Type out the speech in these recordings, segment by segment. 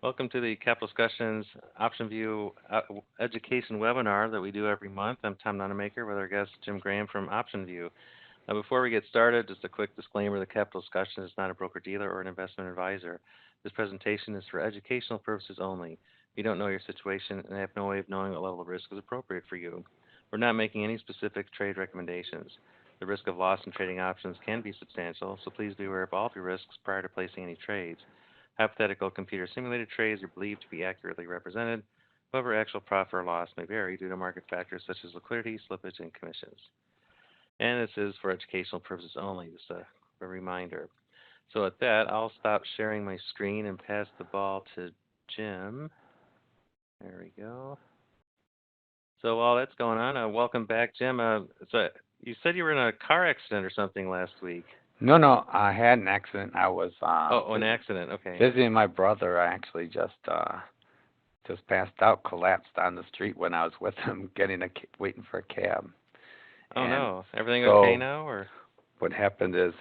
Welcome to the Capital Discussions OptionVue Education webinar that we do every month. I'm Tom Nonamaker with our guest Jim Graham from OptionVue. Now, before we get started, just a quick disclaimer: the Capital Discussion is not a broker-dealer or an investment advisor. This presentation is for educational purposes only. We don't know your situation and have no way of knowing what level of risk is appropriate for you. We're not making any specific trade recommendations. The risk of loss in trading options can be substantial, so please be aware of all of your risks prior to placing any trades. Hypothetical computer simulated trades are believed to be accurately represented. However, actual profit or loss may vary due to market factors such as liquidity, slippage, and commissions. And this is for educational purposes only, just a reminder. So at that, I'll stop sharing my screen and pass the ball to Jim. There we go. So while that's going on, welcome back, Jim. So you said you were in a car accident or something last week. No, I had an accident. I was an accident. Okay. visiting my brother. I actually just passed out, collapsed on the street when I was with him, waiting for a cab. Oh, and no! Everything so okay now, or? What happened is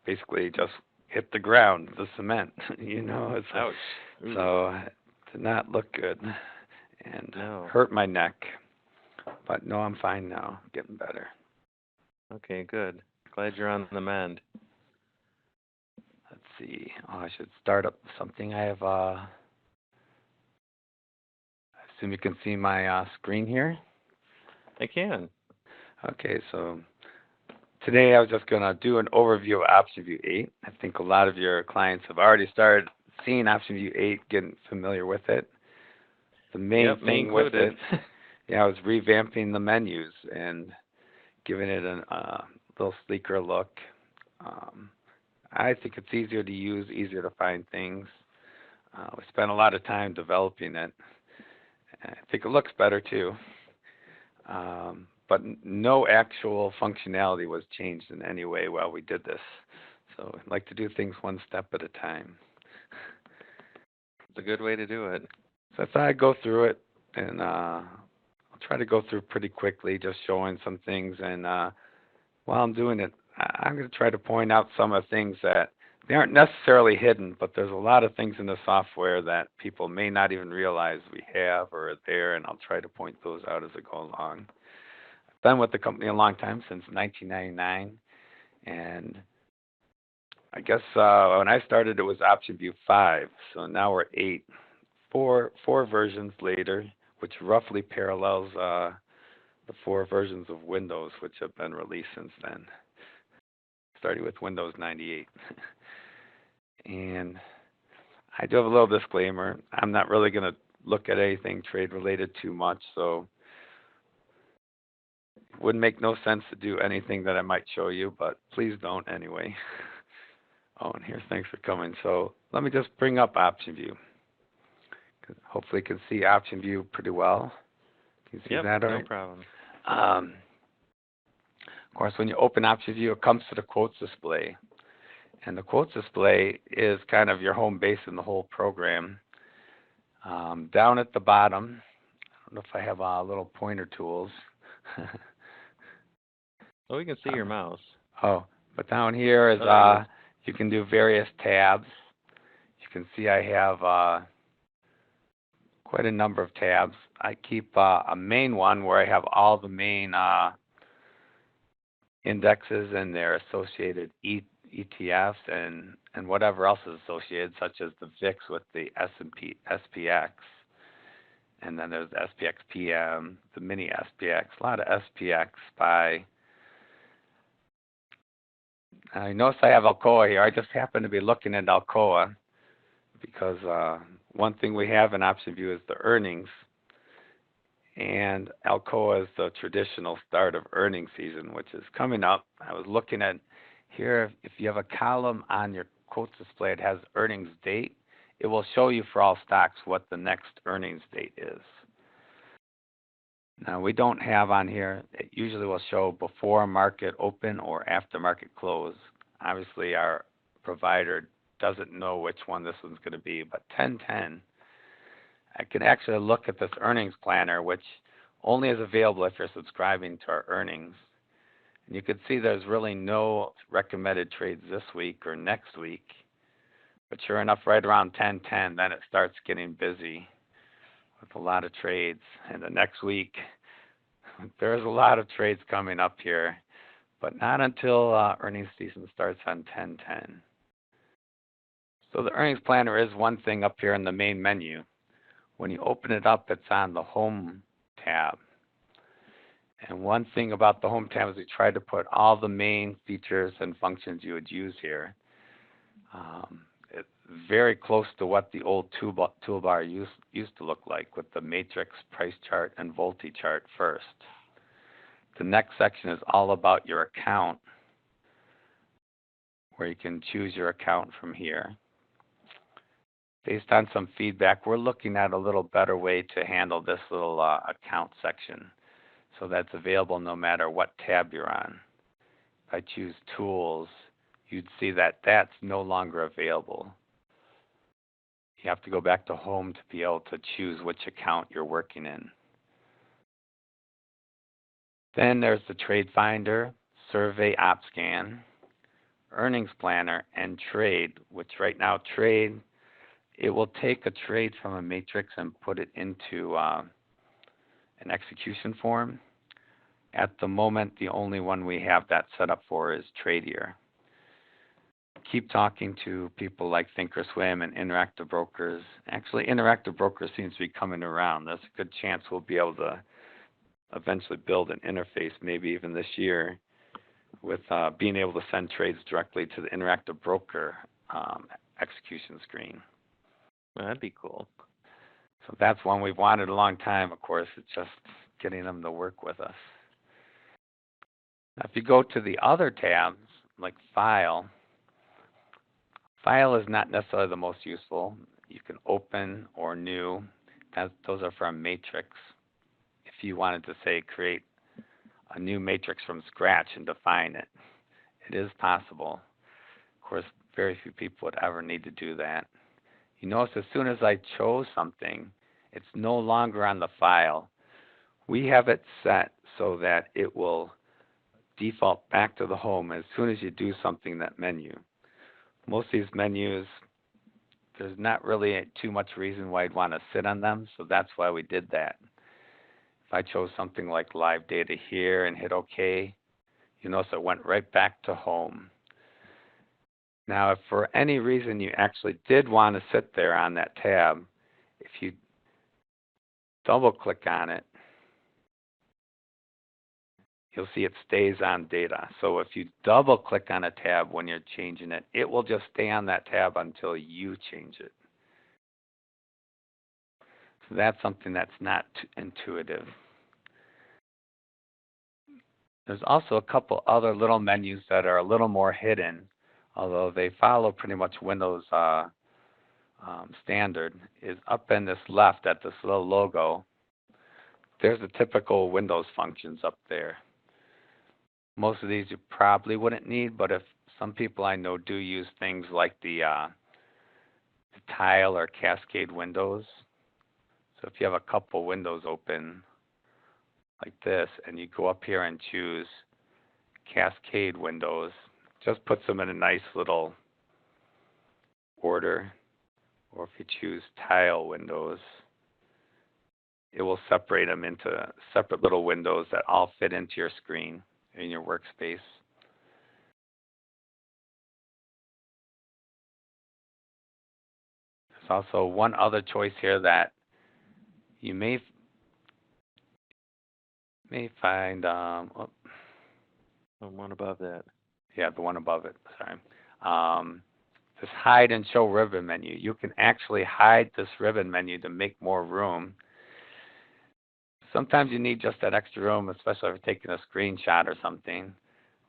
basically just hit the ground, the cement. Ouch! So it did not look good, and No. hurt my neck. But no, I'm fine now, getting better. Okay, good. Glad you're on the mend. Let's see. I should start up something. I have. I assume you can see my screen here. I can. Okay, so today I was just going to do an overview of OptionVue 8. I think a lot of your clients have already started seeing OptionVue 8, getting familiar with it. The main thing with it, I was revamping the menus and giving it a little sleeker look. I think it's easier to use, easier to find things. We spent a lot of time developing it. I think it looks better too. But no actual functionality was changed in any way while we did this. So I like to do things one step at a time. It's a good way to do it. So I thought I'd go through it, and I'll try to go through pretty quickly, just showing some things. And while I'm doing it, I'm going to try to point out some of the things that they aren't necessarily hidden, but there's a lot of things in the software that people may not even realize we have or are there, and I'll try to point those out as I go along. I've been with the company a long time, since 1999, and I guess when I started it was OptionVue 5, so now we're 8. Four versions later, which roughly parallels the 4 versions of Windows which have been released since then, starting with Windows 98. And I do have a little disclaimer. I'm not really going to look at anything trade related too much, so it would make no sense to do anything that I might show you, but please don't anyway. Oh, and here's thanks for coming. So let me just bring up OptionVue. Hopefully you can see OptionVue pretty well. Can you see that all right? No problem. Of course, when you open OptionVue, it comes to the quotes display. And the quotes display is kind of your home base in the whole program. Down at the bottom, I don't know if I have little pointer tools. Well, we can see your mouse. Oh, but down here is you can do various tabs. You can see I have quite a number of tabs. I keep a main one where I have all the main indexes and their associated ETFs and whatever else is associated, such as the VIX with the S&P SPX, and then there's the SPX PM, the mini SPX, a lot of SPX by. I notice I have Alcoa here. I just happen to be looking at Alcoa because one thing we have in OptionVue is the earnings, and Alcoa is the traditional start of earnings season, which is coming up. I was looking at here, if you have a column on your quotes display, it has earnings date. It will show you for all stocks what the next earnings date is. Now, we don't have on here, it usually will show before market open or after market close. Obviously, our provider doesn't know which one this one's going to be, but 10/10, I can actually look at this earnings planner, which only is available if you're subscribing to our earnings. And you can see there's really no recommended trades this week or next week. But sure enough, right around 10:10, then it starts getting busy with a lot of trades. And the next week, there's a lot of trades coming up here, but not until earnings season starts on 10:10. So the earnings planner is one thing up here in the main menu. When you open it up, it's on the Home tab. And one thing about the Home tab is we tried to put all the main features and functions you would use here. It's very close to what the old toolbar used to look like, with the matrix, price chart, and Volti chart first. The next section is all about your account, where you can choose your account from here. Based on some feedback, we're looking at a little better way to handle this little account section, so that's available no matter what tab you're on. If I choose Tools, you'd see that that's no longer available. You have to go back to Home to be able to choose which account you're working in. Then there's the Trade Finder, Survey OpScan, Earnings Planner, and Trade, which right now Trade, it will take a trade from a matrix and put it into an execution form. At the moment, the only one we have that set up for is Tradier. Keep talking to people like Thinkorswim and Interactive Brokers. Actually, Interactive Brokers seems to be coming around. There's a good chance we'll be able to eventually build an interface, maybe even this year, with being able to send trades directly to the Interactive Broker execution screen. Well, that'd be cool. So that's one we've wanted a long time, of course. It's just getting them to work with us. Now, if you go to the other tabs, like File, File is not necessarily the most useful. You can Open or New. Those are from Matrix. If you wanted to, say, create a new matrix from scratch and define it, it is possible. Of course, very few people would ever need to do that. You notice as soon as I chose something, it's no longer on the file. We have it set so that it will default back to the home as soon as you do something in that menu. Most of these menus, there's not really too much reason why you'd want to sit on them, so that's why we did that. If I chose something like live data here and hit OK, you notice it went right back to home. Now, if for any reason you actually did want to sit there on that tab, if you double click on it, you'll see it stays on data. So if you double click on a tab when you're changing it, it will just stay on that tab until you change it. So that's something that's not intuitive. There's also a couple other little menus that are a little more hidden, although they follow pretty much Windows standard. Is up in this left at this little logo, there's the typical Windows functions up there. Most of these you probably wouldn't need, but if some people I know do use things like the tile or cascade windows. So if you have a couple windows open like this, and you go up here and choose cascade windows, just puts them in a nice little order. Or if you choose tile windows, it will separate them into separate little windows that all fit into your screen in your workspace. There's also one other choice here that you may find, The one above that. Yeah, the one above it, sorry. This hide and show ribbon menu. You can actually hide this ribbon menu to make more room. Sometimes you need just that extra room, especially if you're taking a screenshot or something.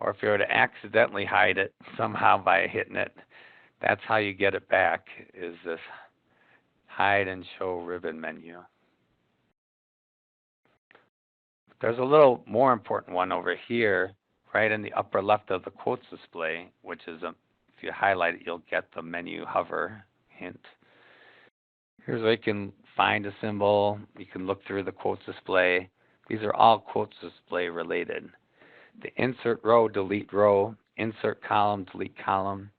Or if you were to accidentally hide it somehow by hitting it, that's how you get it back, is this hide and show ribbon menu. There's a little more important one over here, right in the upper left of the quotes display, which is, if you highlight it, you'll get the menu hover hint. Here's where you can find a symbol. You can look through the quotes display. These are all quotes display related. The insert row, delete row, insert column, delete column.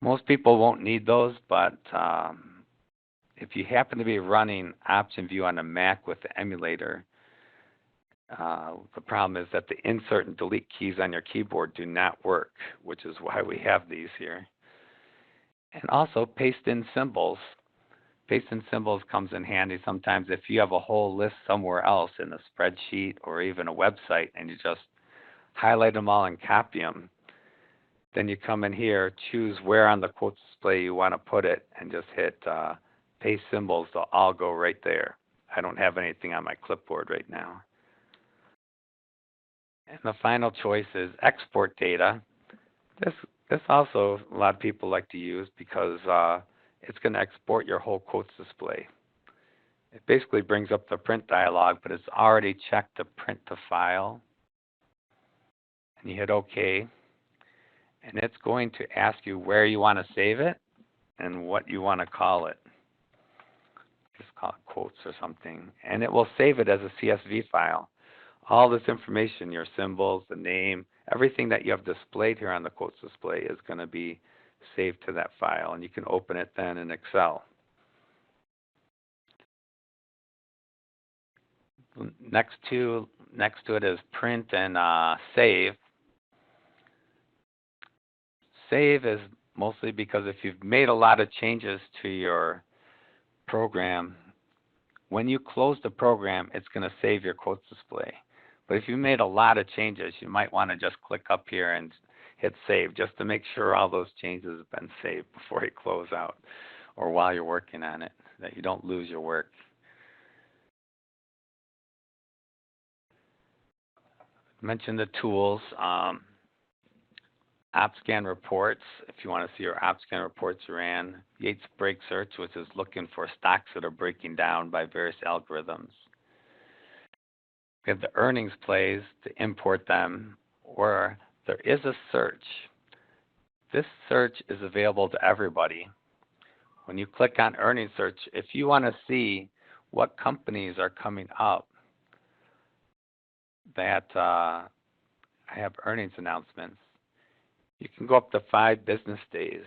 Most people won't need those, but if you happen to be running OptionVue on a Mac with the emulator, the problem is that the insert and delete keys on your keyboard do not work, which is why we have these here. And also paste in symbols. Paste in symbols comes in handy sometimes if you have a whole list somewhere else in a spreadsheet or even a website and you just highlight them all and copy them. Then you come in here, choose where on the quote display you want to put it, and just hit paste symbols. They'll all go right there. I don't have anything on my clipboard right now. And the final choice is export data. This also a lot of people like to use because it's going to export your whole quotes display. It basically brings up the print dialog, but it's already checked to print the file. And you hit OK. And it's going to ask you where you want to save it and what you want to call it. Just call it quotes or something. And it will save it as a CSV file. All this information, your symbols, the name, everything that you have displayed here on the quotes display is going to be saved to that file. And you can open it then in Excel. Next to it is print and save. Save is mostly because if you've made a lot of changes to your program, when you close the program, it's going to save your quotes display. But if you made a lot of changes, you might want to just click up here and hit save just to make sure all those changes have been saved before you close out or while you're working on it, that you don't lose your work. Mention the tools. OpScan reports, if you want to see your OpScan reports ran. Yates break search, which is looking for stocks that are breaking down by various algorithms. We have the earnings plays to import them, or there is a search. This search is available to everybody. When you click on earnings search, if you want to see what companies are coming up that have earnings announcements, you can go up to 5 business days.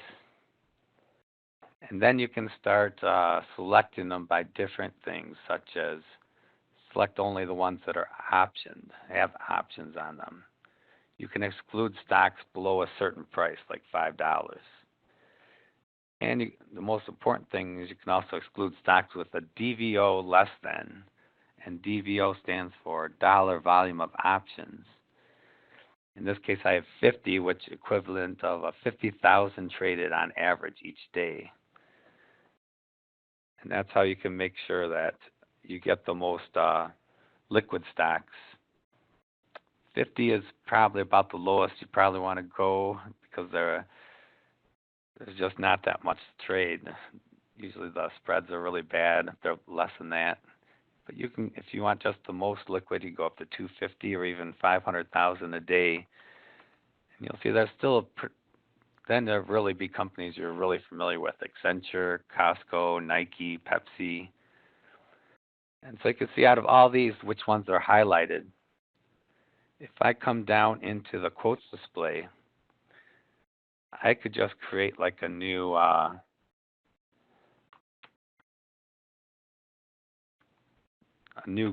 And then you can start selecting them by different things, such as select only the ones that are optioned, have options on them. You can exclude stocks below a certain price, like $5. And the most important thing is you can also exclude stocks with a DVO less than, and DVO stands for dollar volume of options. In this case, I have 50, which is equivalent of 50,000 traded on average each day. And that's how you can make sure that you get the most liquid stocks. 50 is probably about the lowest you probably want to go because there's just not that much to trade. Usually the spreads are really bad if they're less than that. But you can, if you want just the most liquid, you go up to 250 or even 500,000 a day. And you'll see there's still then there really be companies you're really familiar with: Accenture, Costco, Nike, Pepsi. And so you can see out of all these which ones are highlighted. If I come down into the quotes display, I could just create like a new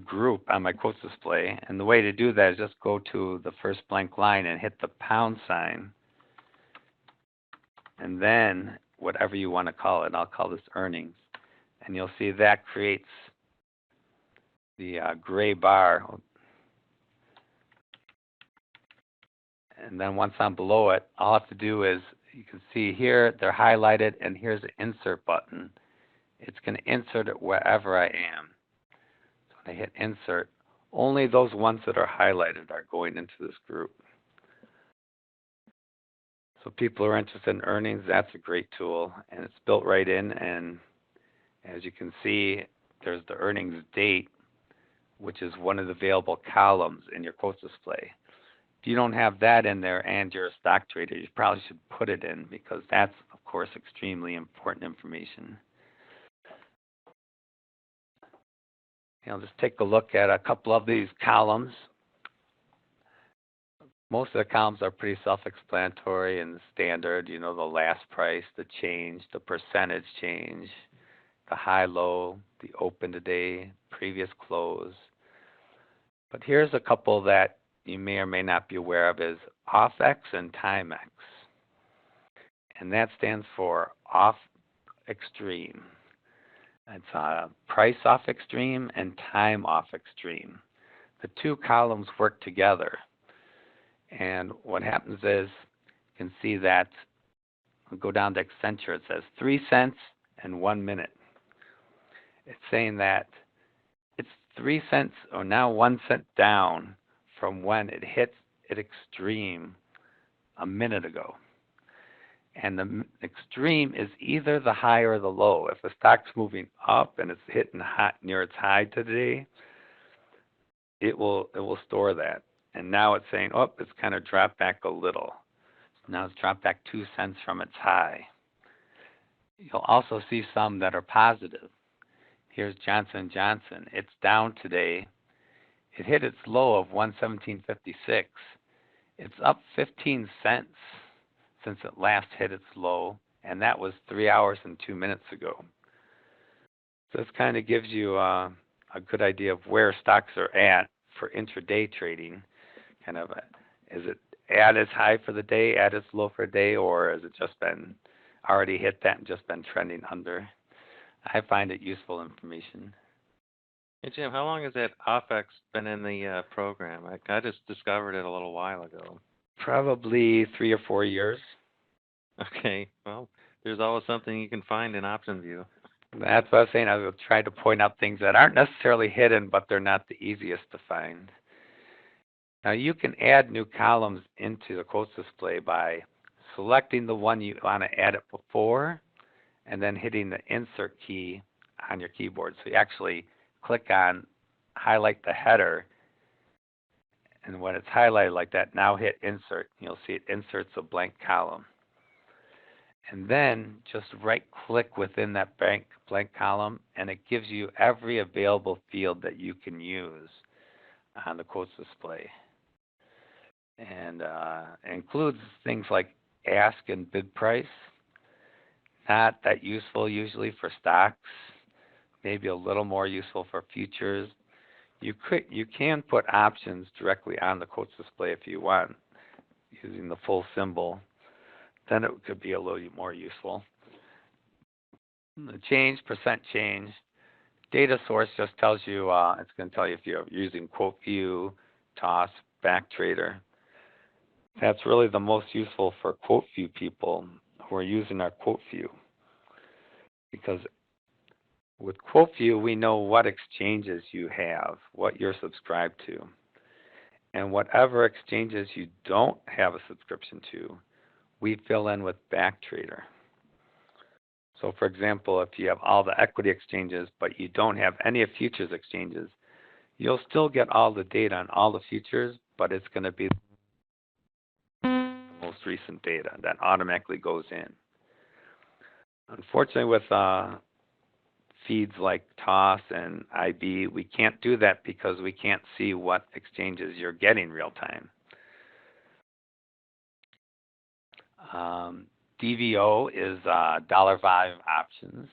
group on my quotes display. And the way to do that is just go to the first blank line and hit the pound sign. And then whatever you want to call it, I'll call this earnings. And you'll see that creates the gray bar. And then once I'm below it, all I have to do is, you can see here, they're highlighted, and here's the insert button. It's going to insert it wherever I am. So when I hit insert, only those ones that are highlighted are going into this group. So people who are interested in earnings, that's a great tool, and it's built right in. And as you can see, there's the earnings date, which is one of the available columns in your quotes display. If you don't have that in there and you're a stock trader, you probably should put it in because that's, of course, extremely important information. Just take a look at a couple of these columns. Most of the columns are pretty self-explanatory and standard. You know, the last price, the change, the percentage change, the high-low, the open today, previous close. But here's a couple that you may or may not be aware of is OFF-X and Time-X. And that stands for off extreme. It's price off extreme and time off extreme. The two columns work together. And what happens is, you can see that, we'll go down to Accenture, it says 3 cents and 1 minute. It's saying that it's 3 cents or now 1 cent down from when it hits at extreme a minute ago. And the extreme is either the high or the low. If the stock's moving up and it's hitting hot near its high today, it will store that. And now it's saying, oh, it's kind of dropped back a little. Now it's dropped back 2 cents from its high. You'll also see some that are positive. Here's Johnson & Johnson. It's down today. It hit its low of 117.56. It's up 15 cents since it last hit its low, and that was 3 hours and 2 minutes ago. So this kind of gives you a good idea of where stocks are at for intraday trading. Kind of, is it at its high for the day, at its low for a day, or has it just been already hit that and just been trending under? I find it useful information. Hey, Jim, how long has that OFF-X been in the program? I just discovered it a little while ago. Probably 3 or 4 years. Okay, well, there's always something you can find in OptionVue. That's what I was saying. I will try to point out things that aren't necessarily hidden, but they're not the easiest to find. Now you can add new columns into the quotes display by selecting the one you want to add it before and then hitting the insert key on your keyboard. So you actually click on, highlight the header, and when it's highlighted like that, now hit insert. You'll see it inserts a blank column. And then just right click within that blank column and it gives you every available field that you can use on the quotes display. And it includes things like ask and bid price. Not that useful usually for stocks, maybe a little more useful for futures. You can put options directly on the quotes display if you want, using the full symbol. Then it could be a little more useful. The change, percent change. Data source just tells you, it's going to tell you if you're using QuoteView, TOS, BackTrader. That's really the most useful for QuoteView people who are using our QuoteView. Because with QuoteView, we know what exchanges you have, what you're subscribed to. And whatever exchanges you don't have a subscription to, we fill in with BackTrader. So for example, if you have all the equity exchanges, but you don't have any of futures exchanges, you'll still get all the data on all the futures, but it's going to be the most recent data that automatically goes in. Unfortunately, with feeds like TOS and IB, we can't do that because we can't see what exchanges you're getting real time. DVO is dollar volume options.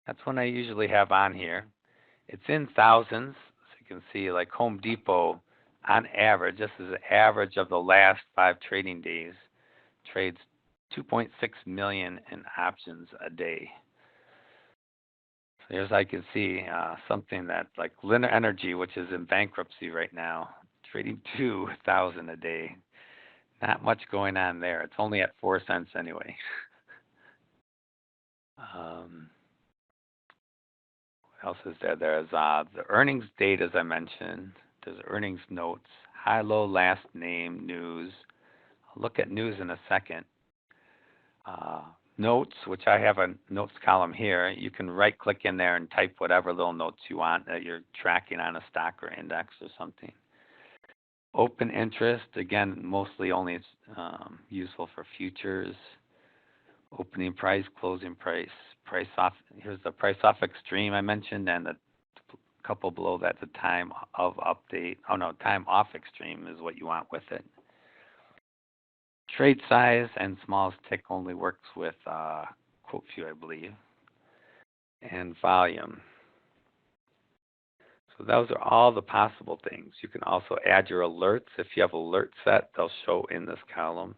That's one I usually have on here. It's in thousands, so you can see like Home Depot, on average, this is the average of the last 5 trading days, trades 2.6 million in options a day. So here's, I can see something that like Linear Energy, which is in bankruptcy right now, trading 2,000 a day. Not much going on there. It's only at 4 cents anyway. What else is there? There's the earnings date, as I mentioned. There's earnings notes, high, low, last name, news. I'll look at news in a second. Notes, which I have a notes column here. You can right-click in there and type whatever little notes you want that you're tracking on a stock or index or something. Open interest, again, mostly only useful for futures. Opening price, closing price, price off. Here's the price off extreme I mentioned, and the couple below that, the time of update. Oh no, time off extreme is what you want with it. Trade size and smallest tick only works with quote view, I believe, and volume. So those are all the possible things. You can also add your alerts. If you have alert set, they'll show in this column.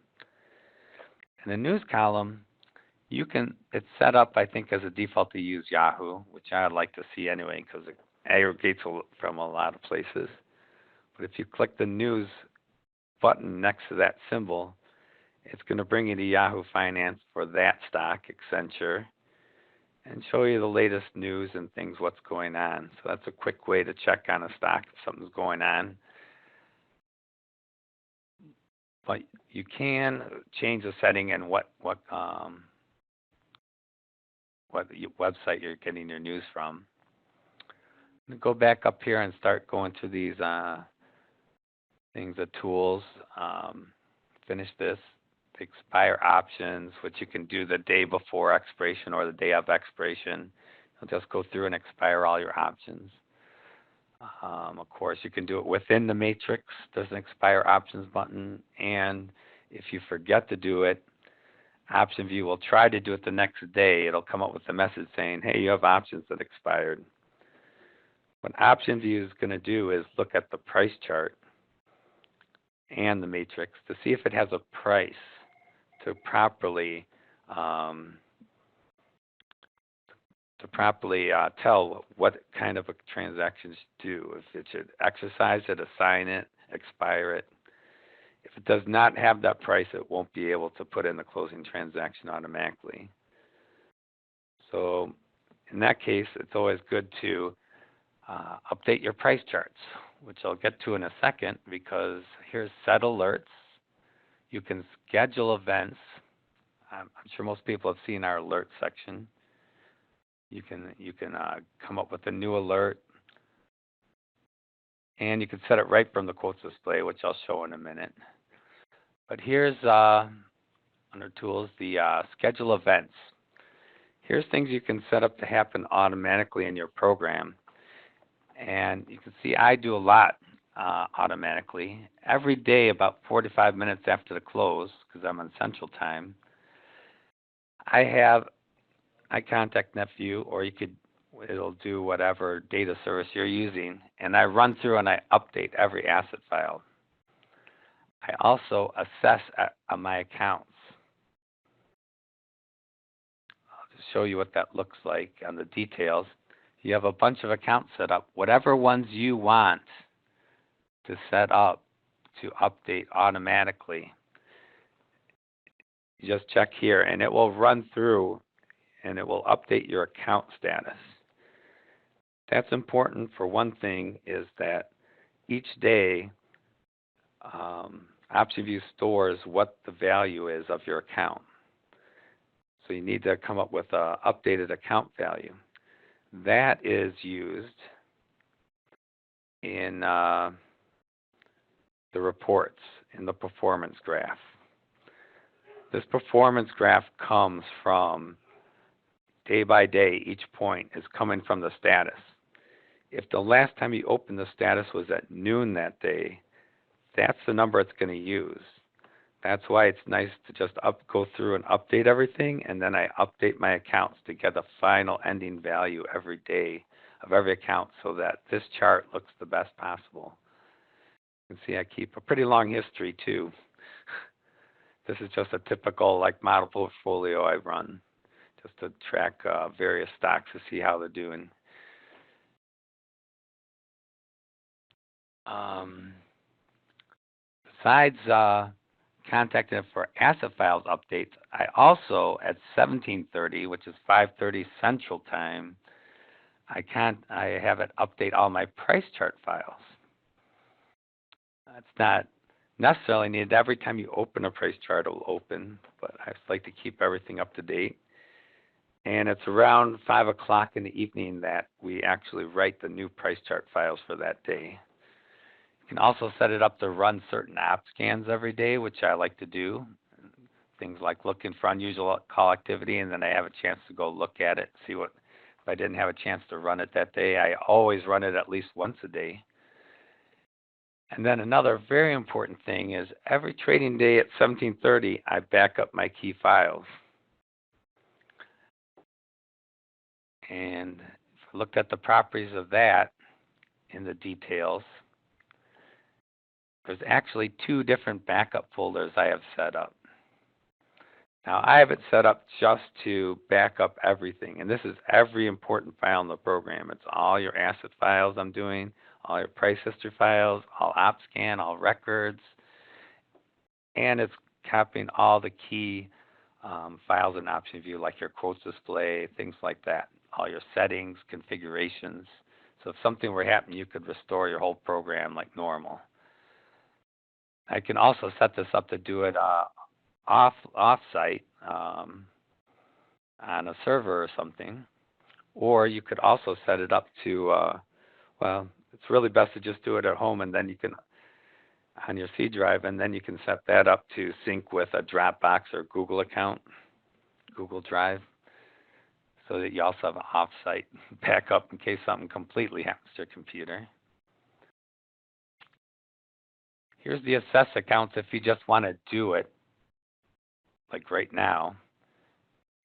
In the news column, it's set up, I think, as a default to use Yahoo, which I'd like to see anyway because it aggregates from a lot of places. But if you click the news button next to that symbol, it's going to bring you to Yahoo Finance for that stock, Accenture, and show you the latest news and things, what's going on. So that's a quick way to check on a stock if something's going on. But you can change the setting and what website you're getting your news from. Go back up here and start going through these things, the tools. Finish this. Expire Options, which you can do the day before expiration or the day of expiration. You'll just go through and expire all your options. Of course, you can do it within the matrix. There's an Expire Options button, and if you forget to do it, OptionVue will try to do it the next day. It'll come up with a message saying, hey, you have options that expired. What OptionVue is going to do is look at the price chart and the matrix to see if it has a price to properly tell what kind of a transaction to do. If it should exercise it, assign it, expire it. If it does not have that price, it won't be able to put in the closing transaction automatically. So in that case, it's always good to update your price charts, which I'll get to in a second, because here's set alerts. You can schedule events. I'm sure most people have seen our alert section. You can come up with a new alert, and you can set it right from the quotes display, which I'll show in a minute. But here's under tools, the schedule events. Here's things you can set up to happen automatically in your program. And you can see I do a lot automatically. Every day, about 45 minutes after the close, because I'm on Central Time, I contact NetView, or it'll do whatever data service you're using, and I run through and I update every asset file. I also assess my accounts. I'll just show you what that looks like on the details. You have a bunch of accounts set up. Whatever ones you want to set up to update automatically, you just check here, and it will run through and it will update your account status. That's important for one thing, is that each day OptionVue stores what the value is of your account. So you need to come up with an updated account value. That is used in the reports, in the performance graph. This performance graph comes from day by day. Each point is coming from the status. If the last time you opened the status was at noon that day, that's the number it's going to use. That's why it's nice to just go through and update everything, and then I update my accounts to get the final ending value every day of every account, so that this chart looks the best possible. You can see I keep a pretty long history too. This is just a typical model portfolio I run, just to track various stocks to see how they're doing. Besides contacting for asset files updates, I also, at 17:30, which is 5:30 Central Time, I have it update all my price chart files. It's not necessarily needed every time you open a price chart. It will open, but I just like to keep everything up to date. And it's around 5 o'clock in the evening that we actually write the new price chart files for that day. You can also set it up to run certain app scans every day, which I like to do. Things like looking for unusual call activity, and then I have a chance to go look at it, see what if I didn't have a chance to run it that day. I always run it at least once a day. And then another very important thing is every trading day at 17:30, I back up my key files. And if I looked at the properties of that in the details, there's actually two different backup folders I have set up. Now, I have it set up just to back up everything, and this is every important file in the program. It's all your asset files I'm doing, all your price history files, all OpScan, all records, and it's copying all the key files in OptionVue, like your quotes display, things like that, all your settings, configurations. So if something were happening, you could restore your whole program like normal. I can also set this up to do it off-site on a server or something, or you could also set it up to, well, it's really best to just do it at home, and then you can, on your C drive, and then you can set that up to sync with a Dropbox or Google account, Google Drive, so that you also have an off-site backup in case something completely happens to your computer. Here's the assess accounts if you just want to do it, like right now.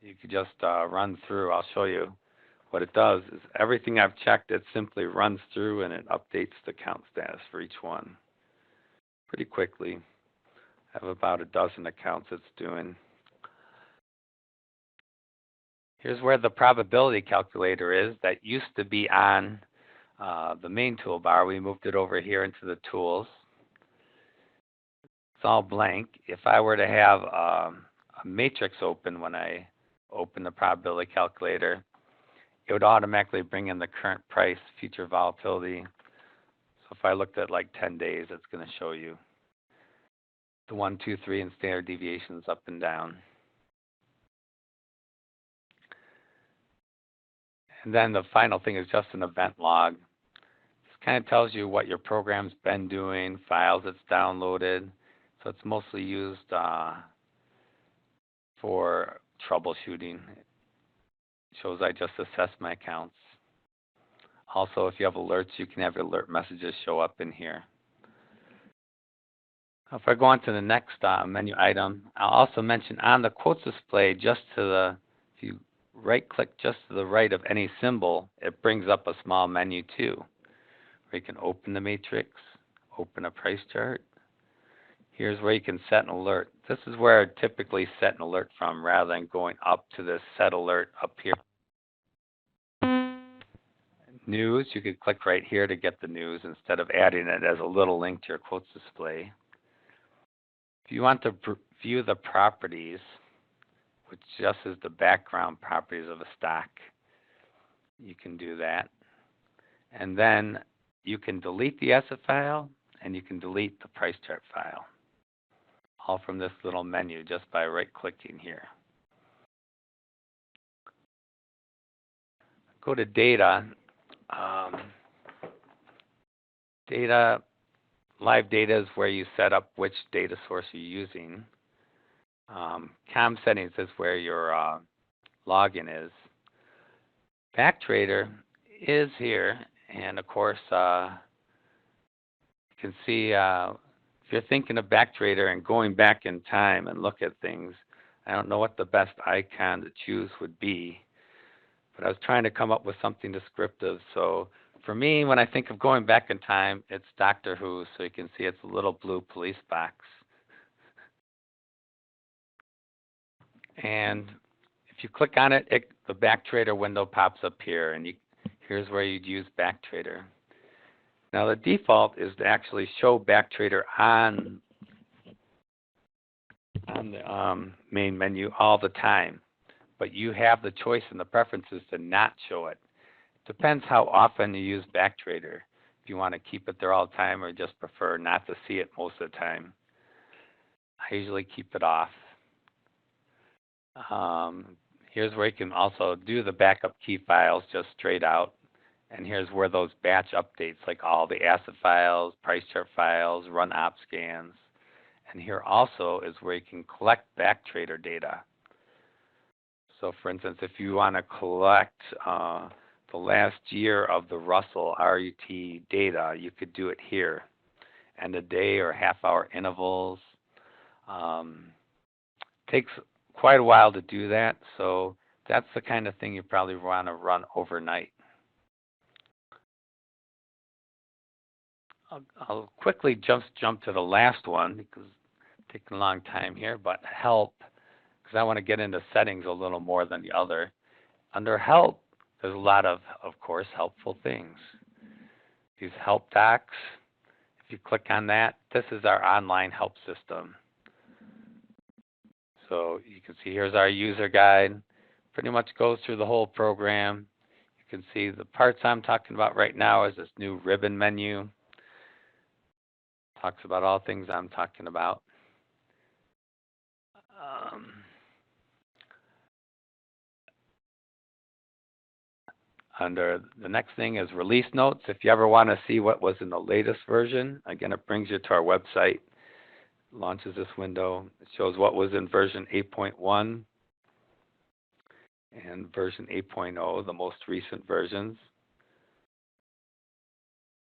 You could just run through. I'll show you what it does. Is everything I've checked, it simply runs through and it updates the count status for each one pretty quickly. I have about a dozen accounts it's doing. Here's where the probability calculator is. That used to be on the main toolbar. We moved it over here into the tools. It's all blank. If I were to have a matrix open when I open the probability calculator, it would automatically bring in the current price, future volatility. So if I looked at like 10 days, it's going to show you the 1, 2, 3, and standard deviations up and down. And then the final thing is just an event log. This kind of tells you what your program's been doing, files it's downloaded. So it's mostly used for troubleshooting. It shows I just assessed my accounts. Also, if you have alerts, you can have your alert messages show up in here. If I go on to the next menu item, I'll also mention on the quotes display, just to the, if you right-click just to the right of any symbol, it brings up a small menu too, where you can open the matrix, open a price chart. Here's where you can set an alert. This is where I typically set an alert from rather than going up to this set alert up here. News, you could click right here to get the news instead of adding it as a little link to your quotes display. If you want to view the properties, which just is the background properties of a stock, you can do that. And then you can delete the asset file and you can delete the price chart file, all from this little menu just by right-clicking here. Go to data. Live data is where you set up which data source you're using. Com settings is where your login is. Backtrader is here, and of course you can see if you're thinking of Backtrader and going back in time and look at things, I don't know what the best icon to choose would be, but I was trying to come up with something descriptive. So for me, when I think of going back in time, it's Doctor Who, so you can see it's a little blue police box. And if you click on it, the Backtrader window pops up here, and here's where you'd use Backtrader. Now the default is to actually show Backtrader on the main menu all the time, but you have the choice in the preferences to not show it. Depends how often you use Backtrader. If you want to keep it there all the time or just prefer not to see it most of the time. I usually keep it off. Here's where you can also do the backup key files just straight out. And here's where those batch updates, like all the asset files, price chart files, run op scans. And here also is where you can collect Backtrader data. So for instance, if you want to collect the last year of the Russell RUT data, you could do it here. End of day or half-hour intervals. Takes quite a while to do that, so that's the kind of thing you probably want to run overnight. I'll quickly jump to the last one because it's taking a long time here, but help, because I want to get into settings a little more than the other. Under help, there's a lot of course, helpful things. These help docs, if you click on that, this is our online help system. So you can see here's our user guide. Pretty much goes through the whole program. You can see the parts I'm talking about right now is this new ribbon menu. Talks about all things I'm talking about. Under the next thing is release notes. If you ever want to see what was in the latest version, again, it brings you to our website. Launches this window. It shows what was in version 8.1 and version 8.0, the most recent versions.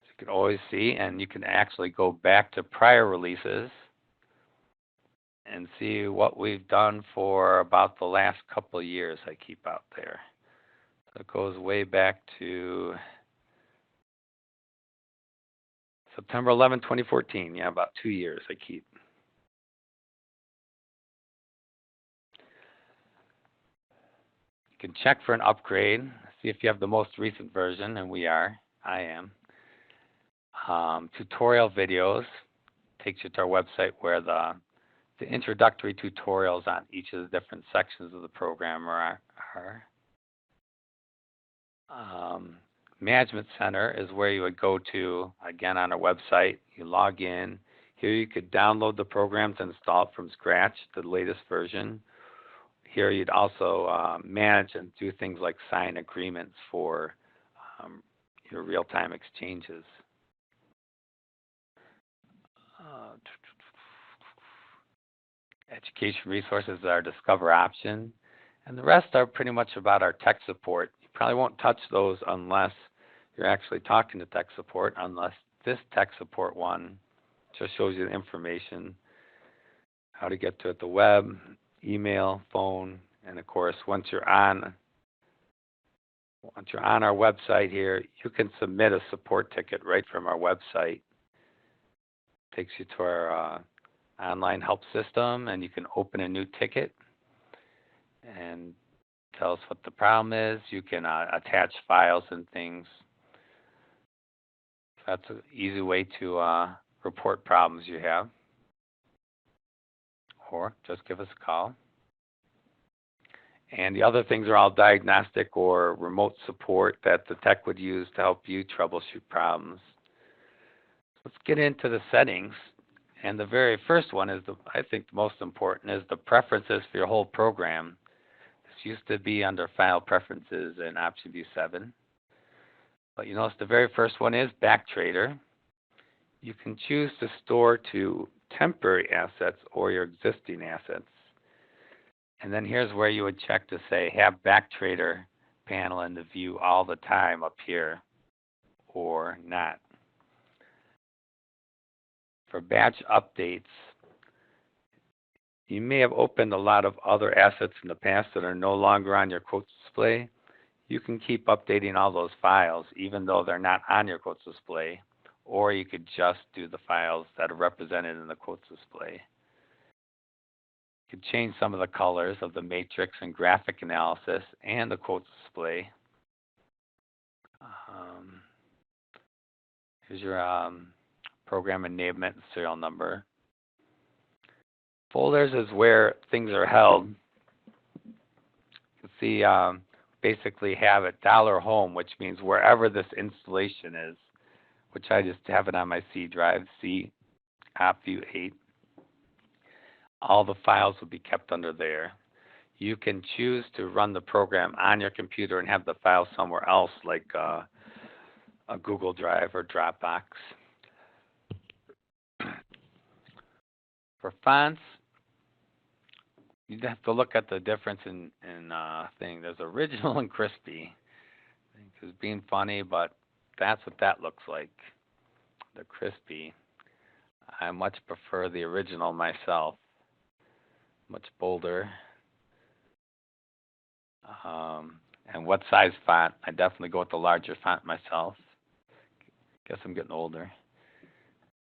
So you can always see, and you can actually go back to prior releases and see what we've done for about the last couple of years I keep out there. So it goes way back to September 11, 2014. Yeah, about 2 years I keep. You can check for an upgrade, see if you have the most recent version, and I am. Tutorial videos takes you to our website where the introductory tutorials on each of the different sections of the program are. Management Center is where you would go to, again, on our website. You log in. Here you could download the programs and install it from scratch, the latest version. Here you'd also manage and do things like sign agreements for your real-time exchanges. Education resources are Discover option, and the rest are pretty much about our tech support. You probably won't touch those unless you're actually talking to tech support, unless this tech support one just shows you the information, how to get to it, the web, email, phone, and of course, once you're on our website here, you can submit a support ticket right from our website. Takes you to our online help system, and you can open a new ticket and tell us what the problem is. You can attach files and things. So that's an easy way to report problems you have, or just give us a call. And the other things are all diagnostic or remote support that the tech would use to help you troubleshoot problems. Let's get into the settings. And the very first one is, I think the most important, is the preferences for your whole program. This used to be under File Preferences in OptionVue 7. But you notice the very first one is Backtrader. You can choose to store to temporary assets or your existing assets. And then here's where you would check to say, have Backtrader panel in the view all the time up here, or not. For batch updates, you may have opened a lot of other assets in the past that are no longer on your quotes display. You can keep updating all those files even though they're not on your quotes display, or you could just do the files that are represented in the quotes display. You can change some of the colors of the matrix and graphic analysis and the quotes display. Here's your program enablement and serial number. Folders is where things are held. You can see basically have it $home, which means wherever this installation is, which I just have it on my C drive, C OptionVue 8. All the files will be kept under there. You can choose to run the program on your computer and have the file somewhere else, like a Google Drive or Dropbox. For fonts, you'd have to look at the difference in thing. There's original and crispy. It's being funny, but that's what that looks like. The crispy. I much prefer the original myself. Much bolder. And what size font? I definitely go with the larger font myself. Guess I'm getting older.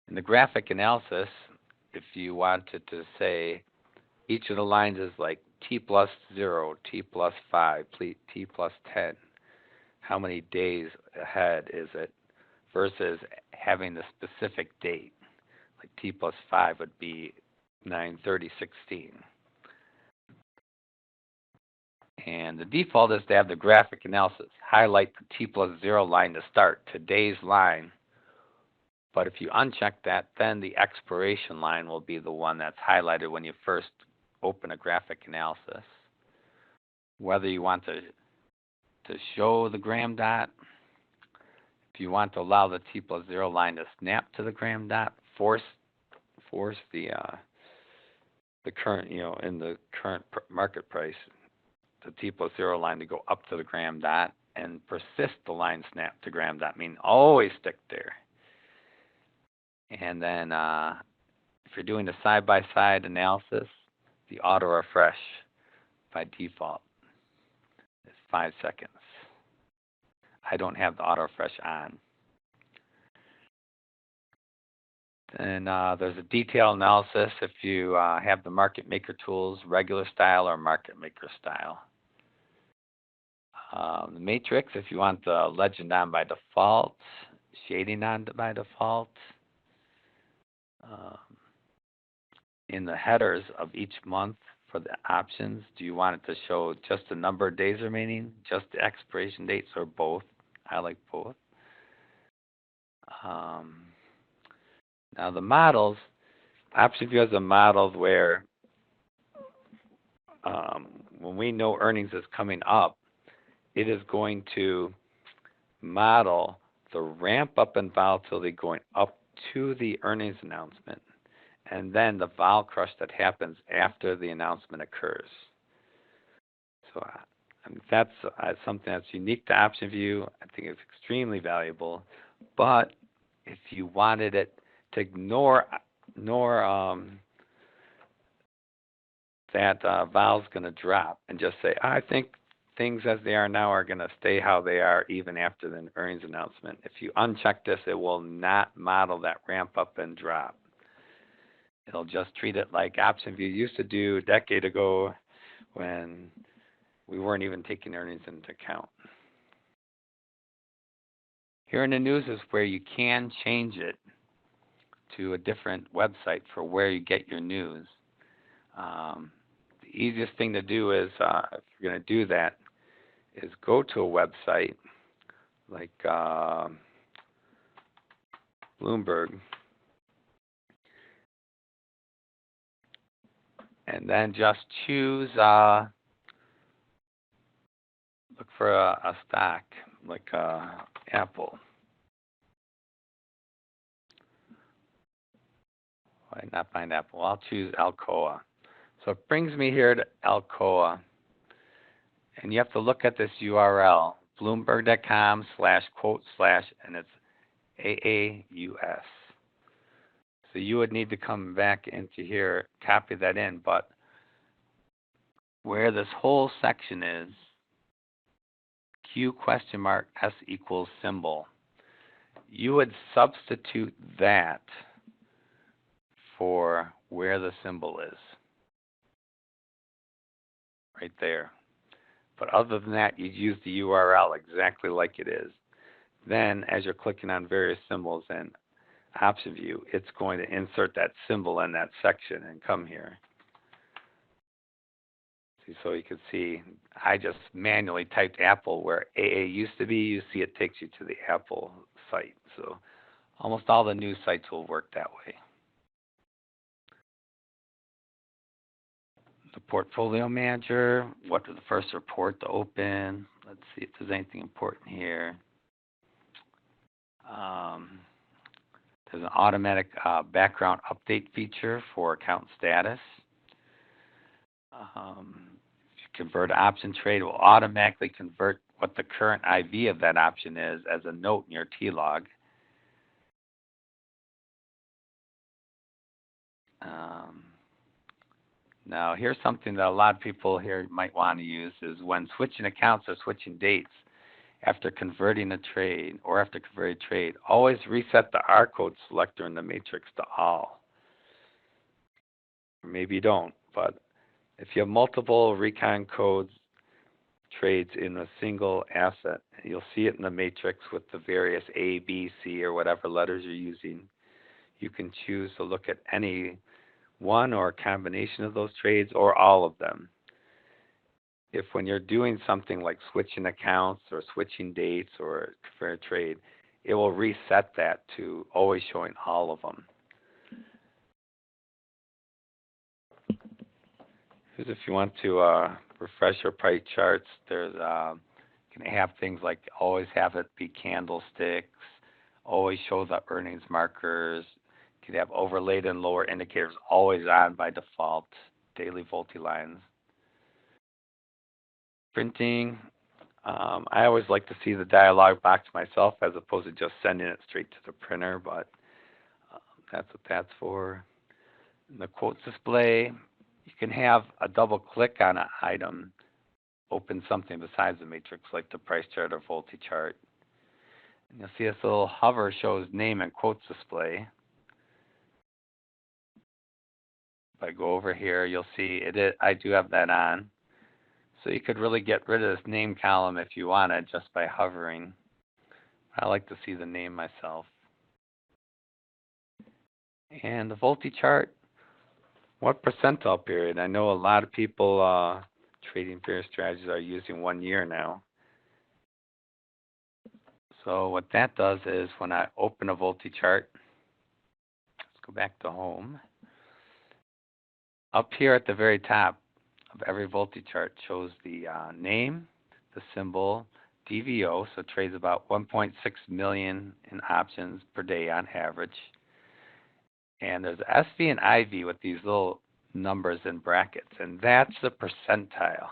In the graphic analysis, if you wanted to say each of the lines is like t plus 0, t plus 5, t plus 10, how many days ahead is it, versus having the specific date, like t plus 5 would be 9/30/16. And the default is to have the graphic analysis highlight the t plus 0 line to start, today's line. But if you uncheck that, then the expiration line will be the one that's highlighted when you first open a graphic analysis. Whether you want to show the gram dot, if you want to allow the t plus 0 line to snap to the gram dot, force the current, in the current market price, the t plus 0 line to go up to the gram dot, and persist the line snap to gram dot, meaning always stick there. And then if you're doing the side-by-side analysis, the auto refresh by default is 5 seconds. I don't have the auto refresh on. And there's a detailed analysis if you have the market maker tools, regular style or market maker style. The matrix, if you want the legend on by default, shading on by default. In the headers of each month for the options, do you want it to show just the number of days remaining, just the expiration dates, or both? I like both. Now the models, OptionVue has a model where when we know earnings is coming up, it is going to model the ramp up in volatility going up to the earnings announcement, and then the vol crush that happens after the announcement occurs. So that's something that's unique to OptionVue. I think it's extremely valuable. But if you wanted it to ignore that vol's going to drop and just say, I think things as they are now are going to stay how they are even after the earnings announcement. If you uncheck this, it will not model that ramp up and drop. It'll just treat it like OptionVue used to do a decade ago when we weren't even taking earnings into account. Here in the news is where you can change it to a different website for where you get your news. The easiest thing to do is, if you're going to do that, is go to a website like Bloomberg, and then just choose, look for a stock like Apple. Why not find Apple? I'll choose Alcoa. So it brings me here to Alcoa. And you have to look at this URL, bloomberg.com/quote/ and it's AAUS. So you would need to come back into here, copy that in, but where this whole section is, Q $S equals symbol, you would substitute that for where the symbol is, right there. But other than that, you'd use the URL exactly like it is. Then, as you're clicking on various symbols in OptionVue, it's going to insert that symbol in that section and come here. So you can see, I just manually typed Apple where AA used to be. You see it takes you to the Apple site. So almost all the news sites will work that way. The portfolio manager, what was the first report to open? Let's see if there's anything important here. There's an automatic background update feature for account status. If you convert option trade, it will automatically convert what the current IV of that option is as a note in your T-log. Now, here's something that a lot of people here might want to use is when switching accounts or switching dates after converting a trade or after converting a trade, always reset the R code selector in the matrix to all. Maybe you don't, but if you have multiple recon codes trades in a single asset, you'll see it in the matrix with the various A, B, C, or whatever letters you're using. You can choose to look at any one or a combination of those trades or all of them. If when you're doing something like switching accounts or switching dates or for a trade, it will reset that to always showing all of them. Here's if you want to refresh your price charts, there's you can have things like always have it be candlesticks, always show the earnings markers. You can have overlaid and lower indicators always on by default, daily multi-lines. Printing, I always like to see the dialog box myself as opposed to just sending it straight to the printer, but that's what that's for. In the quotes display, you can have a double click on an item, open something besides the matrix like the price chart or Volti chart. And you'll see this little hover shows name and quotes display. If I go over here, you'll see I do have that on. So you could really get rid of this name column if you wanted just by hovering. I like to see the name myself. And the Volti chart, what percentile period? I know a lot of people trading fair strategies are using 1 year now. So what that does is when I open a Volti chart, let's go back to home. Up here at the very top of every Volti chart shows the name, the symbol, DVO, so trades about 1.6 million in options per day on average. And there's SV and IV with these little numbers in brackets, and that's the percentile.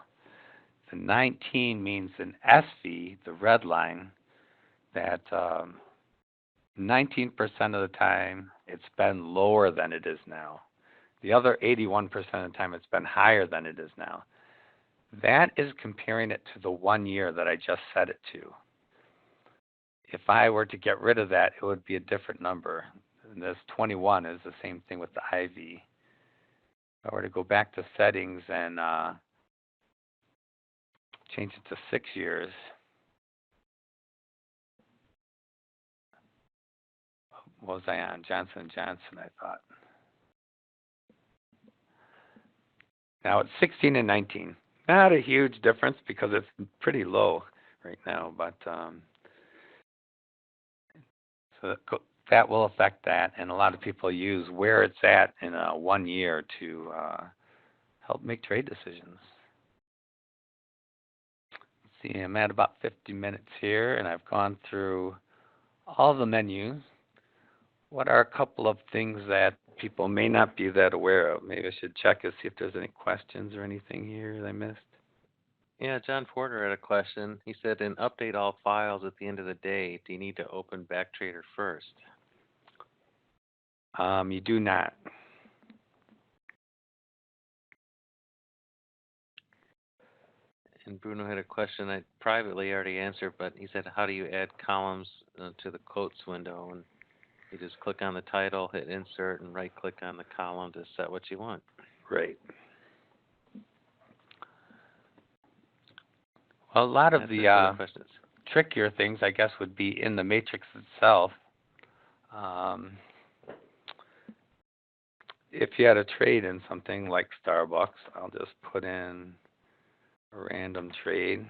The 19 means in SV, the red line, that 19% of the time it's been lower than it is now. The other 81% of the time it's been higher than it is now. That is comparing it to the 1 year that I just set it to. If I were to get rid of that, it would be a different number. And this 21 is the same thing with the IV. If I were to go back to settings and change it to 6 years, what was I on? Johnson & Johnson, I thought. Now it's 16 and 19. Not a huge difference because it's pretty low right now, but so that will affect that, and a lot of people use where it's at in 1 year to help make trade decisions. Let's see, I'm at about 50 minutes here, and I've gone through all the menus. What are a couple of things that people may not be that aware of? Maybe I should check and see if there's any questions or anything here that I missed. Yeah, John Porter had a question. He said, in update all files at the end of the day, do you need to open Backtrader first? You do not. And Bruno had a question I privately already answered, but he said, how do you add columns to the quotes window? And you just click on the title, hit insert, and right-click on the column to set what you want. Right. Well, a lot of the trickier things, I guess, would be in the matrix itself. If you had a trade in something like Starbucks, I'll just put in a random trade,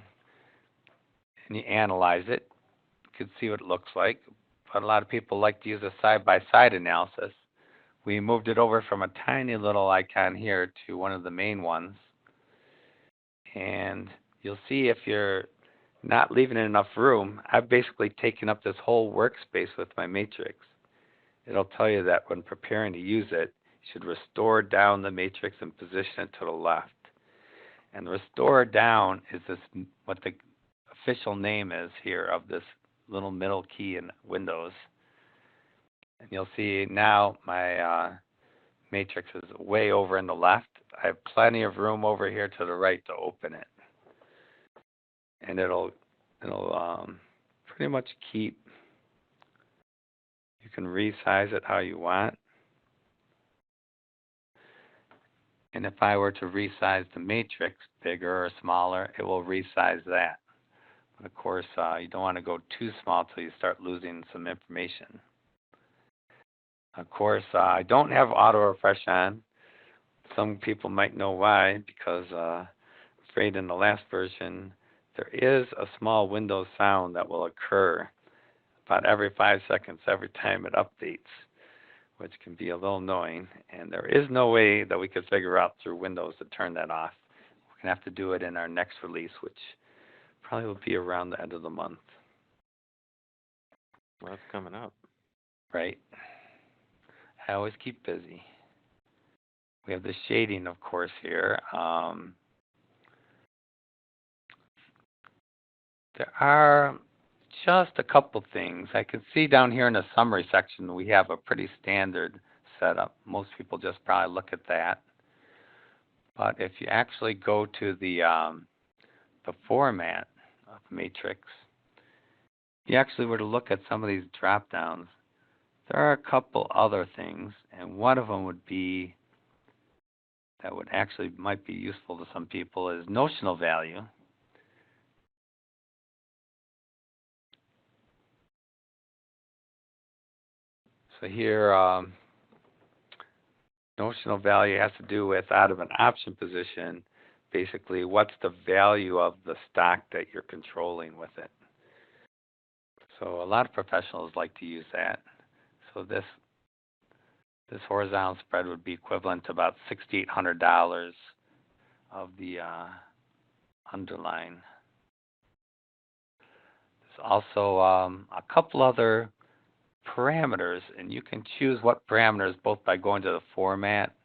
and you analyze it. You can see what it looks like. But a lot of people like to use a side-by-side analysis. We moved it over from a tiny little icon here to one of the main ones. And you'll see if you're not leaving enough room, I've basically taken up this whole workspace with my matrix. It'll tell you that when preparing to use it, you should restore down the matrix and position it to the left. And the restore down is this, what the official name is here of this little middle key in Windows. And you'll see now my matrix is way over in the left. I have plenty of room over here to the right to open it. And it'll pretty much keep, you can resize it how you want. And if I were to resize the matrix bigger or smaller, it will resize that. But of course, you don't want to go too small till you start losing some information. Of course, I don't have auto refresh on. Some people might know why, because I'm afraid in the last version there is a small Windows sound that will occur about every 5 seconds every time it updates, which can be a little annoying. And there is no way that we could figure out through Windows to turn that off. We're going to have to do it in our next release, which probably will be around the end of the month. Well, that's coming up. Right. I always keep busy. We have the shading, of course, here. There are just a couple things. I can see down here in the summary section we have a pretty standard setup. Most people just probably look at that. But if you actually go to the format of matrix, you actually were to look at some of these drop downs, there are a couple other things, and one of them would be, that would actually might be useful to some people, is notional value. So here, notional value has to do with, out of an option position, basically what's the value of the stock that you're controlling with it. So a lot of professionals like to use that. So this horizontal spread would be equivalent to about $6,800 of the underline. There's also a couple other parameters, and you can choose what parameters both by going to the format,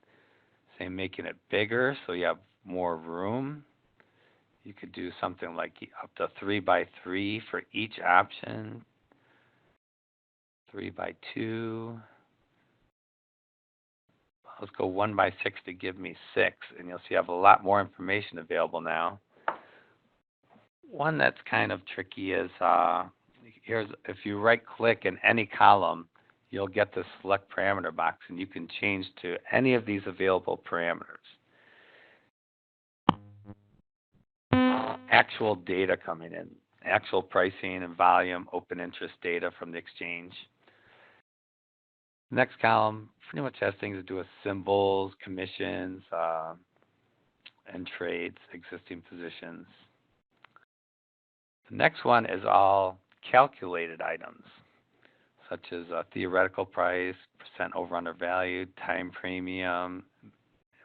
say making it bigger so you have more room. You could do something like up to 3 by 3 for each option, 3 by 2. Let's go 1 by 6 to give me 6, and you'll see I have a lot more information available now. One that's kind of tricky is here's, if you right-click in any column, you'll get the select parameter box, and you can change to any of these available parameters. Actual data coming in, actual pricing and volume, open interest data from the exchange. Next column pretty much has things to do with symbols, commissions, and trades, existing positions. The next one is all calculated items, such as theoretical price, percent over undervalued, time premium,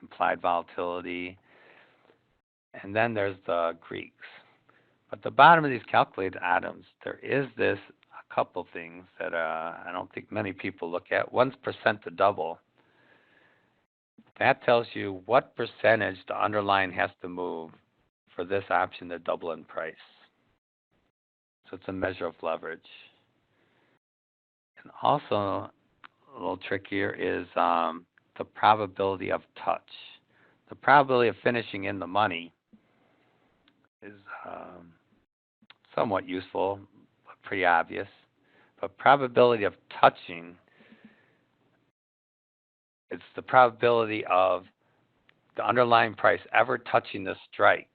implied volatility, and then there's the Greeks. But at the bottom of these calculated items, there is a couple things that I don't think many people look at. One's percent to double. That tells you what percentage the underlying has to move for this option to double in price. So it's a measure of leverage. And also, a little trickier is the probability of touch. The probability of finishing in the money is somewhat useful, but pretty obvious. But probability of touching, it's the probability of the underlying price ever touching the strike.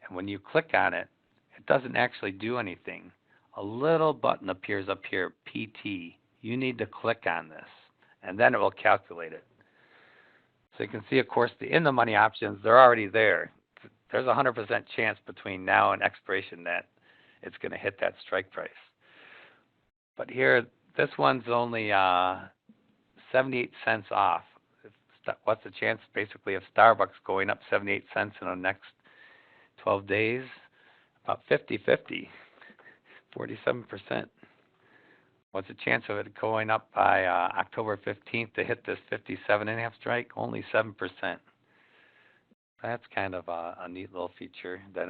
And when you click on it, it doesn't actually do anything. A little button appears up here, PT. You need to click on this, and then it will calculate it. So you can see, of course, the in-the-money options, they're already there. There's a 100% chance between now and expiration that it's going to hit that strike price. But here, this one's only 78 cents off. What's the chance, basically, of Starbucks going up 78 cents in the next 12 days? About 50-50, 47%. What's the chance of it going up by October 15th to hit this 57.5 strike? Only 7%. That's kind of a neat little feature that.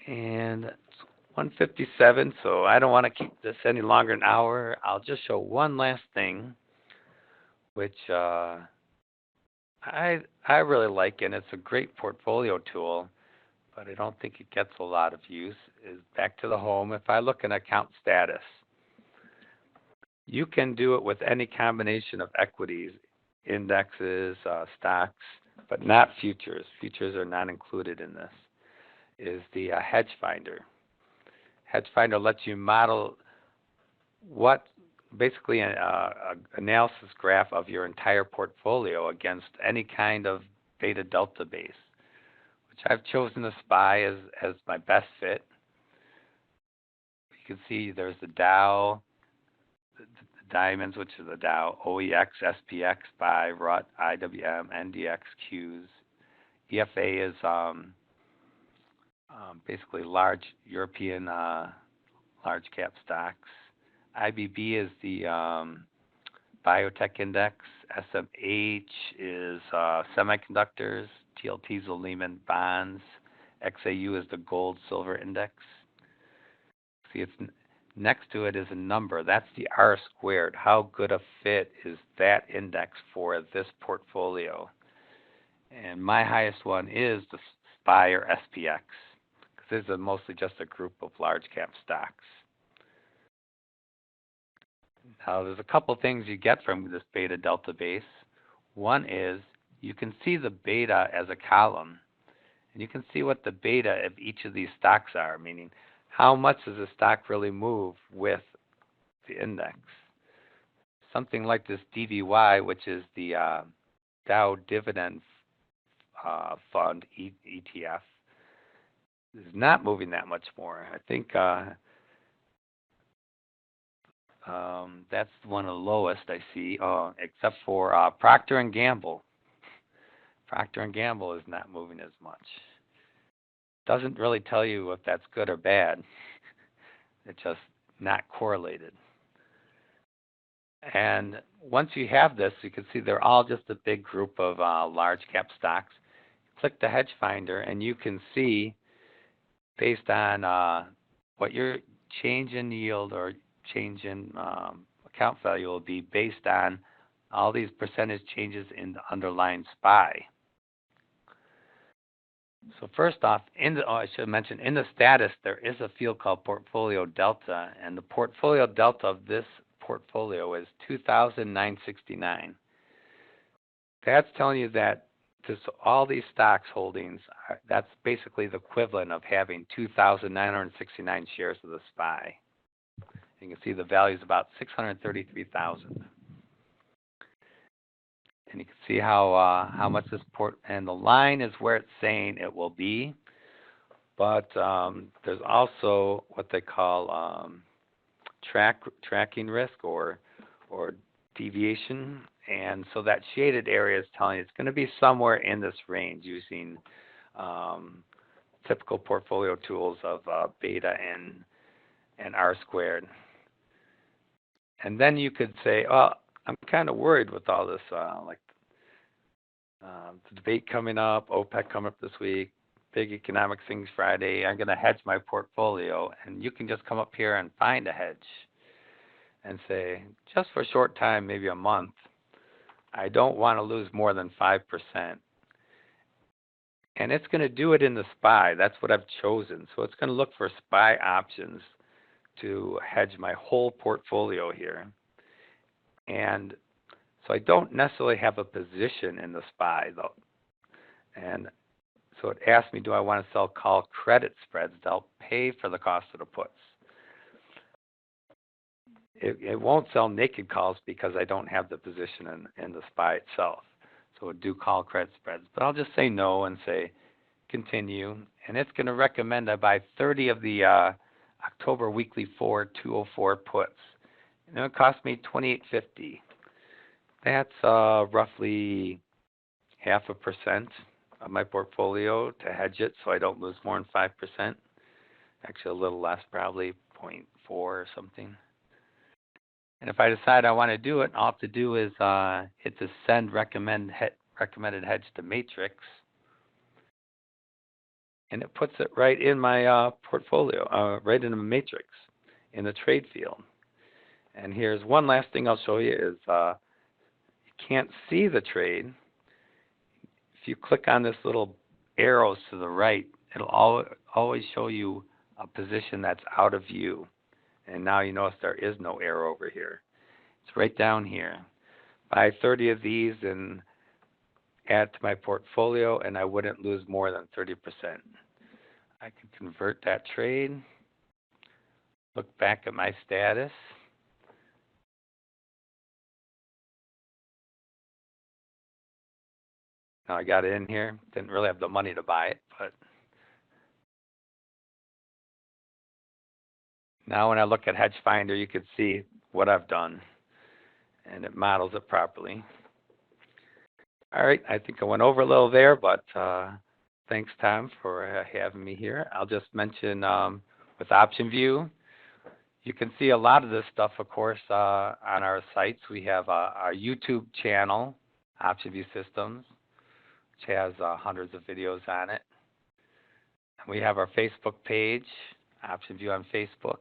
And it's 1:57, so I don't want to keep this any longer than an hour. I'll just show one last thing, which I really like, and it's a great portfolio tool, but I don't think it gets a lot of use. Is back to the home. If I look in account status, you can do it with any combination of equities, indexes, stocks, but not futures. Futures are not included in this. Is the Hedge Finder. Hedge Finder lets you model what basically an analysis graph of your entire portfolio against any kind of beta delta base, which I've chosen the SPY as my best fit. You can see there's the Dow, the diamonds, which is the Dow, OEX, SPX, SPY, RUT, IWM, NDX, Qs. EFA is basically large European large cap stocks. IBB is the biotech index. SMH is semiconductors. TLT is the Lehman bonds. XAU is the gold silver index. See, it's next to it is a number. That's the R squared. How good a fit is that index for this portfolio? And my highest one is the SPY or SPX, because this is mostly just a group of large cap stocks. Now, there's a couple things you get from this beta delta base. One is you can see the beta as a column, and you can see what the beta of each of these stocks are, meaning how much does a stock really move with the index. Something like this DVY, which is the Dow Dividend Fund ETF, is not moving that much more. I think that's one of the lowest I see, except for Procter & Gamble. Procter & Gamble is not moving as much. Doesn't really tell you if that's good or bad. It's just not correlated. And once you have this, you can see they're all just a big group of large cap stocks. Click the Hedge Finder, and you can see based on what your change in yield or change in account value will be based on all these percentage changes in the underlying SPY. So first off, I should mention, in the status, there is a field called Portfolio Delta, and the Portfolio Delta of this portfolio is 2,969. That's telling you that all these stocks holdings, that's basically the equivalent of having 2,969 shares of the SPY. You can see the value is about 633,000. And you can see how much this and the line is where it's saying it will be. But there's also what they call tracking risk or deviation. And so that shaded area is telling you it's going to be somewhere in this range using typical portfolio tools of beta and R squared. And then you could say, oh, I'm kind of worried with all this, the debate coming up, OPEC coming up this week, big economic things Friday. I'm going to hedge my portfolio. And you can just come up here and find a hedge and say, just for a short time, maybe a month, I don't want to lose more than 5%. And it's going to do it in the SPY. That's what I've chosen. So it's going to look for SPY options to hedge my whole portfolio here. And so I don't necessarily have a position in the SPY, though. And so it asks me, do I want to sell call credit spreads to help pay for the cost of the puts? It won't sell naked calls because I don't have the position in the SPY itself. So it would do call credit spreads. But I'll just say no and say continue. And it's going to recommend I buy 30 of the October weekly 204 puts. And it would cost me $28.50. That's roughly 0.5% of my portfolio to hedge it so I don't lose more than 5%. Actually, a little less, probably 0.4 or something. And if I decide I want to do it, all I have to do is hit the send recommended hedge to matrix, and it puts it right in my portfolio, right in the matrix, in the trade field. And here's one last thing I'll show you is you can't see the trade. If you click on this little arrows to the right, it'll always show you a position that's out of view. And now you notice there is no arrow over here. It's right down here. Buy 30 of these and add to my portfolio, and I wouldn't lose more than 30%. I can convert that trade, look back at my status. Now I got it in here. Didn't really have the money to buy it, but now when I look at Hedge Finder, you can see what I've done, and it models it properly. All right, I think I went over a little there, but thanks, Tom, for having me here. I'll just mention with OptionVue, you can see a lot of this stuff, of course, on our sites. We have our YouTube channel, OptionVue Systems, which has hundreds of videos on it. We have our Facebook page, OptionVue on Facebook,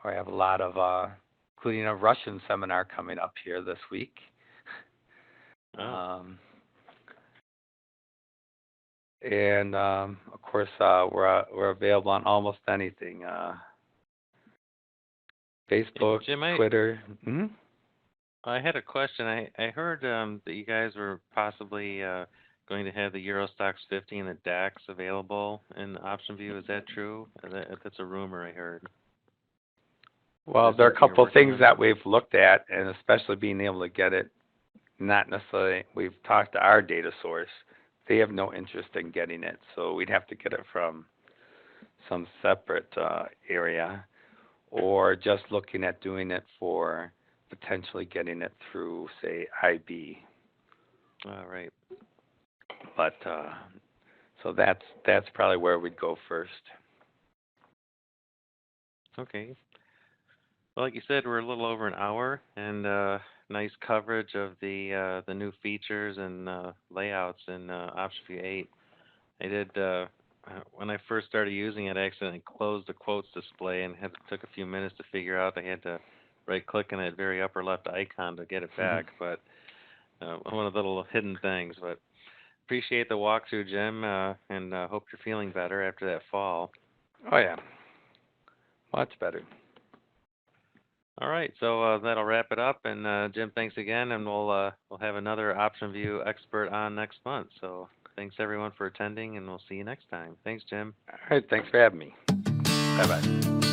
where I have a lot of, including a Russian seminar coming up here this week. Oh. And of course, we're available on almost anything. Facebook, Jim, Twitter. I had a question. I heard that you guys were possibly going to have the Eurostox 50 and the DAX available in OptionVue. Is that true? That's a rumor I heard. Well, there are a couple of things that we've looked at, and especially being able to get it. Not necessarily. We've talked to our data source. They have no interest in getting it, so we'd have to get it from some separate area, or just looking at doing it for potentially getting it through, say, IB. All right. But so that's probably where we'd go first. Okay. Well, like you said, we're a little over an hour, and nice coverage of the new features and layouts in OptionVue 8. I did when I first started using it, I accidentally closed the quotes display and took a few minutes to figure out I had to right-click on that very upper left icon to get it back. But one of the little hidden things. But appreciate the walkthrough, Jim, and hope you're feeling better after that fall. Oh yeah, much better. All right, so that'll wrap it up. And Jim, thanks again, and we'll have another OptionVue expert on next month. So thanks everyone for attending, and we'll see you next time. Thanks, Jim. All right, thanks for having me. Bye bye.